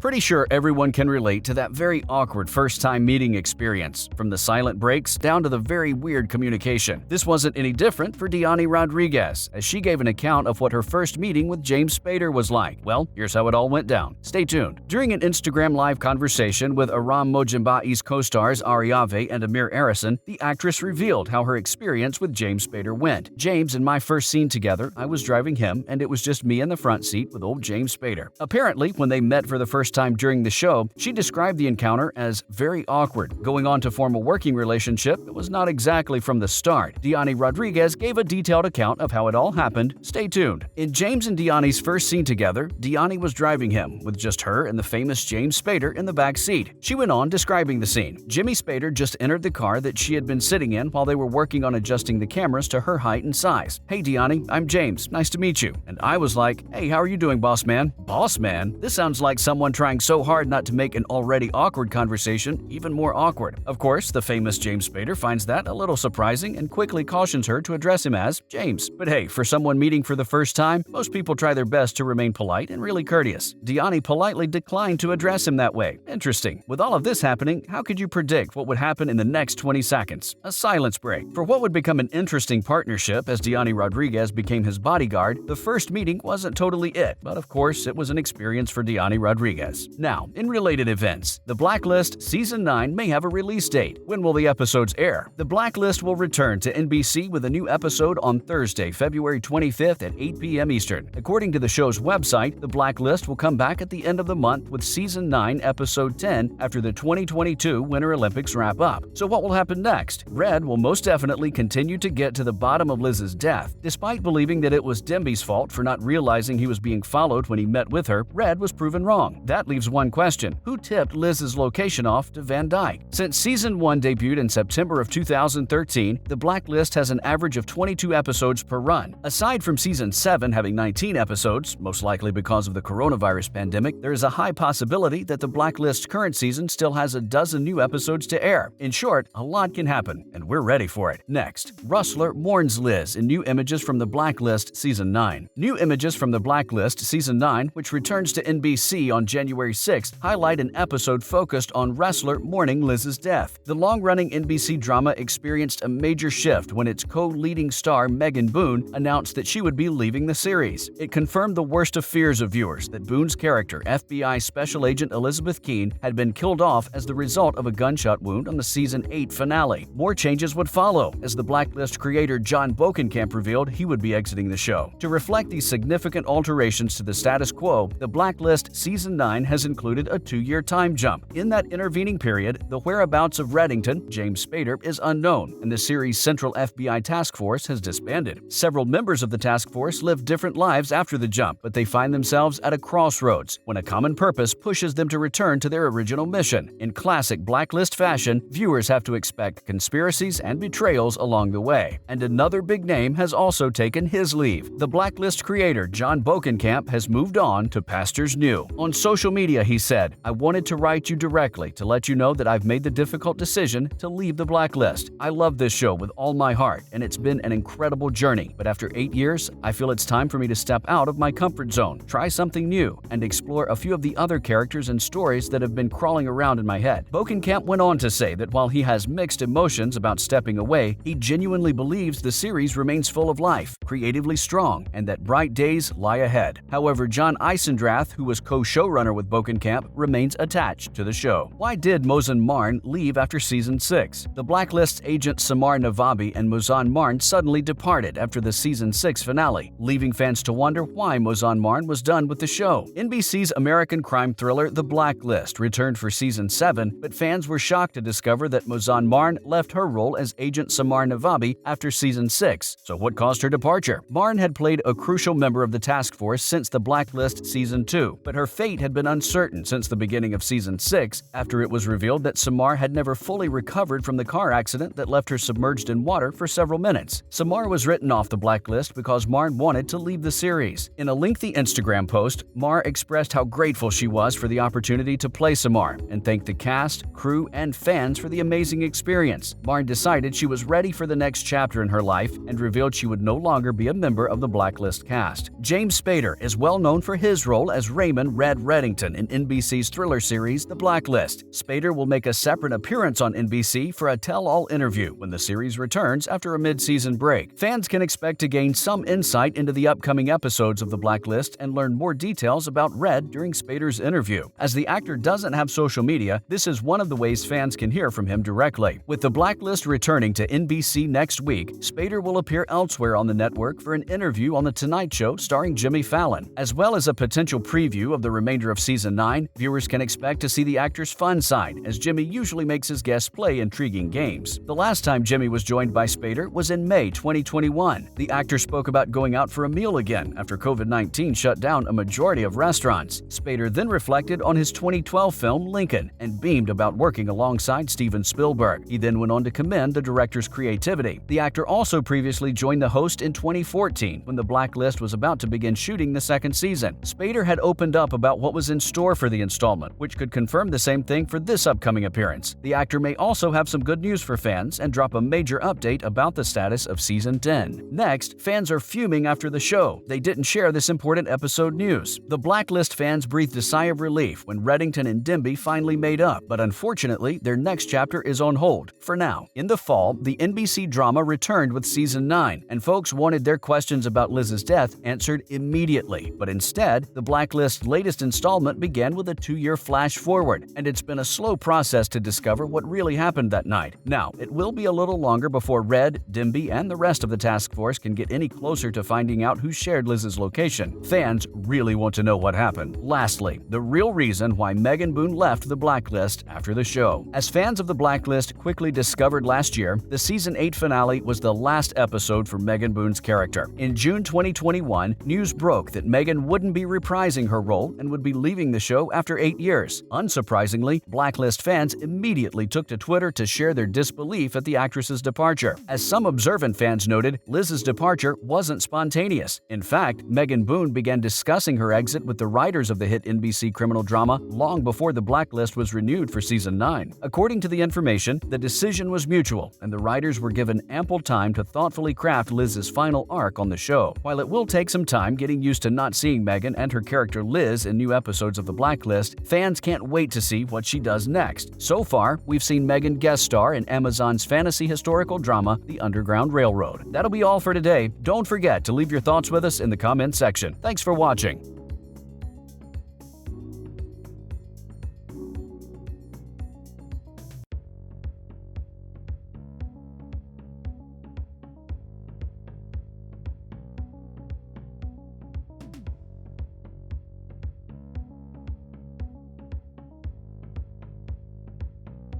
Pretty sure everyone can relate to that very awkward first-time meeting experience, from the silent breaks down to the very weird communication. This wasn't any different for Diany Rodriguez, as she gave an account of what her first meeting with James Spader was like. Well, here's how it all went down. Stay tuned. During an Instagram live conversation with Aram Mojimba'i's co-stars Ariave and Amir Arison, the actress revealed how her experience with James Spader went. "James and my first scene together, I was driving him, and it was just me in the front seat with old James Spader." Apparently, when they met for the first time during the show, she described the encounter as very awkward. Going on to form a working relationship, it was not exactly from the start. Diany Rodriguez gave a detailed account of how it all happened. Stay tuned. In James and Diany's first scene together, Diany was driving him, with just her and the famous James Spader in the back seat. She went on describing the scene. "Jimmy Spader just entered the car that she had been sitting in while they were working on adjusting the cameras to her height and size. 'Hey Diany, I'm James. Nice to meet you.' And I was like, 'Hey, how are you doing, boss man?' Boss man? This sounds like someone trying so hard not to make an already awkward conversation even more awkward." Of course, the famous James Spader finds that a little surprising and quickly cautions her to address him as James. But hey, for someone meeting for the first time, most people try their best to remain polite and really courteous. Diany politely declined to address him that way. Interesting. With all of this happening, how could you predict what would happen in the next 20 seconds? A silence break. For what would become an interesting partnership as Diany Rodriguez became his bodyguard, the first meeting wasn't totally it, but of course, it was an experience for Diany Rodriguez. Now, in related events, The Blacklist Season 9 may have a release date. When will the episodes air? The Blacklist will return to NBC with a new episode on Thursday, February 25th at 8 p.m. Eastern. According to the show's website, The Blacklist will come back at the end of the month with Season 9, Episode 10 after the 2022 Winter Olympics wrap up. So what will happen next? Red will most definitely continue to get to the bottom of Liz's death. Despite believing that it was Demby's fault for not realizing he was being followed when he met with her, Red was proven wrong. That leaves one question: who tipped Liz's location off to Van Dyke? Since Season 1 debuted in September of 2013, The Blacklist has an average of 22 episodes per run. Aside from Season 7 having 19 episodes, most likely because of the coronavirus pandemic, there is a high possibility that The Blacklist's current season still has a dozen new episodes to air. In short, a lot can happen, and we're ready for it. Next, Rustler mourns Liz in new images from The Blacklist Season 9. New images from The Blacklist Season 9, which returns to NBC on January 6th, highlight an episode focused on Rustler mourning Liz's death. The long-running NBC drama experienced a major shift when its co-leading star Megan Boone announced that she would be leaving the series. It confirmed the worst of fears of viewers that Boone's character, FBI Special Agent Elizabeth Keene, had been killed off as the result of a gunshot wound on the Season 8 finale. More changes would follow, as The Blacklist creator John Bokenkamp revealed he would be exiting the show. To reflect these significant alterations to the status quo, The Blacklist Season 9 has included a 2-year time jump. In that intervening period, the whereabouts of Reddington, James Spader, is unknown, and the series' central FBI task force has disbanded. Several members of the task force live different lives after the jump, but they find themselves at a crossroads when a common purpose pushes them to return to their original mission. In classic Blacklist fashion, viewers have to expect conspiracies and betrayals along the way. And another big name has also taken his leave. The Blacklist creator John Bokenkamp has moved on to pastures new. On social media, he said, "I wanted to write you directly to let you know that I've made the difficult decision to leave The Blacklist. I love this show with all my heart, and it's been an incredible journey. But after 8 years, I feel it's time for me to step out of my comfort zone, try something new, and explore a few of the other characters and stories that have been crawling around in my head." Bokenkamp went on to say that while he has mixed emotions about stepping away, he genuinely believes the series remains full of life, creatively strong, and that bright days lie ahead. However, John Eisendrath, who was co-showrunner with Bokenkamp, remains attached to the show. Why did Mozan Marn leave after Season 6? The Blacklist's agent Samar Navabi and Mozan Marn suddenly departed after the Season 6 finale, leaving fans to wonder why Mozan Marn was done with the show. NBC's American crime thriller The Blacklist returned for Season 7, but fans were shocked to discover that Mozan Marn left her role as agent Samar Navabi after Season 6. So what caused her departure? Marn had played a crucial member of the task force since The Blacklist Season 2, but her fate had been uncertain since the beginning of Season 6 after it was revealed that Samar had never fully recovered from the car accident that left her submerged in water for several minutes. Samar was written off The Blacklist because Marn wanted to leave the series. In a lengthy Instagram post, Mar expressed how grateful she was for the opportunity to play Samar and thanked the cast, crew, and fans for the amazing experience. Marn decided she was ready for the next chapter in her life and revealed she would no longer be a member of the Blacklist cast. James Spader is well known for his role as Raymond Red Reddington Reddington in NBC's thriller series The Blacklist. Spader will make a separate appearance on NBC for a tell-all interview when the series returns after a mid-season break. Fans can expect to gain some insight into the upcoming episodes of The Blacklist and learn more details about Red during Spader's interview. As the actor doesn't have social media, this is one of the ways fans can hear from him directly. With The Blacklist returning to NBC next week, Spader will appear elsewhere on the network for an interview on The Tonight Show starring Jimmy Fallon. As well as a potential preview of the remainder of Season 9, viewers can expect to see the actor's fun side, as Jimmy usually makes his guests play intriguing games. The last time Jimmy was joined by Spader was in May 2021. The actor spoke about going out for a meal again after COVID-19 shut down a majority of restaurants. Spader then reflected on his 2012 film Lincoln and beamed about working alongside Steven Spielberg. He then went on to commend the director's creativity. The actor also previously joined the host in 2014 when The Blacklist was about to begin shooting the second season. Spader had opened up about what was in store for the installment, which could confirm the same thing for this upcoming appearance. The actor may also have some good news for fans and drop a major update about the status of Season 10. Next, fans are fuming after the show. They didn't share this important episode news. The Blacklist fans breathed a sigh of relief when Reddington and Demby finally made up, but unfortunately, their next chapter is on hold for now. In the fall, the NBC drama returned with Season 9, and folks wanted their questions about Liz's death answered immediately. But instead, The Blacklist's latest installment began with a 2-year flash forward, and it's been a slow process to discover what really happened that night. Now, it will be a little longer before Red, Demby, and the rest of the task force can get any closer to finding out who shared Liz's location. Fans really want to know what happened. Lastly, the real reason why Megan Boone left The Blacklist after the show. As fans of The Blacklist quickly discovered last year, the Season 8 finale was the last episode for Megan Boone's character. In June 2021, news broke that Megan wouldn't be reprising her role and would be leaving the show after 8 years. Unsurprisingly, Blacklist fans immediately took to Twitter to share their disbelief at the actress's departure. As some observant fans noted, Liz's departure wasn't spontaneous. In fact, Megan Boone began discussing her exit with the writers of the hit NBC criminal drama long before The Blacklist was renewed for Season 9. According to the information, the decision was mutual, and the writers were given ample time to thoughtfully craft Liz's final arc on the show. While it will take some time getting used to not seeing Megan and her character Liz in new episodes of The Blacklist, fans can't wait to see what she does next. So far, we've seen Megan guest star in Amazon's fantasy historical drama, The Underground Railroad. That'll be all for today. Don't forget to leave your thoughts with us in the comments section. Thanks for watching.